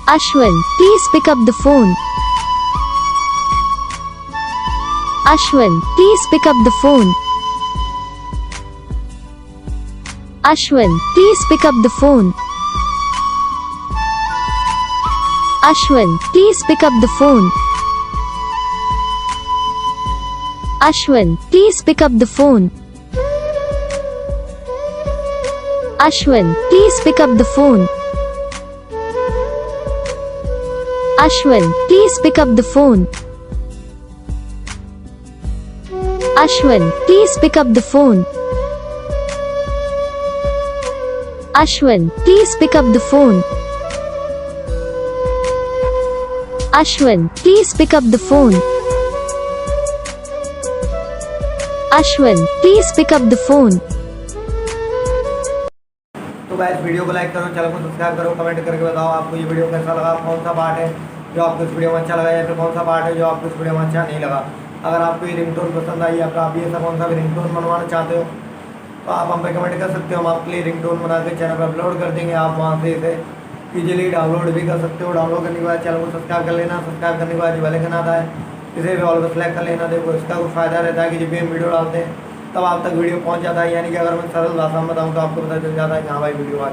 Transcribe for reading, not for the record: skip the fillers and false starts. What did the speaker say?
Ashwin, please pick up the phone. Ashwin, please pick up the phone. Ashwin, please pick up the phone. Ashwin, please pick up the phone. Ashwin, please pick up the phone. Ashwin, please pick up the phone. Ashwin, please pick up the phone. Ashwin, please pick up the phone. Ashwin, please pick up the phone. Ashwin, please pick up the phone. Ashwin, please pick up the phone. तो guys video को like करो, channel को subscribe करो, comment करके बताओ आपको ये video कैसा लगा, कौन सा पार्ट है जो आपको इस वीडियो में अच्छा लगा या फिर कौन सा पार्ट है जो आपको इस वीडियो में अच्छा नहीं लगा। अगर आपको ये रिंगटोन पसंद आई या फिर आप ये सब कौन सा भी रिंगटोन बनवाना चाहते हो तो आप हम पे कमेंट कर सकते हो। हम आपके लिए रिंगटोन बना के चैनल पर अपलोड कर देंगे। आप वहाँ से इसे ईजिली डाउनलोड भी कर सकते हो। डाउनलोड करने के बाद चैनल को सब्सक्राइब कर लेना। सब्सक्राइब करने के बाद जो बेल आइकन आता है इसे भी ऑल पर सेलेक्ट कर लेना। देखो इसका कुछ फ़ायदा रहता है कि जब भी हम वीडियो डालते हैं तब आप तक वीडियो पहुँच जाता है, यानी कि अगर मैं सरल भाषा में बताऊँ तो आपको पता चल जाता है कि हाँ भाई वीडियो आ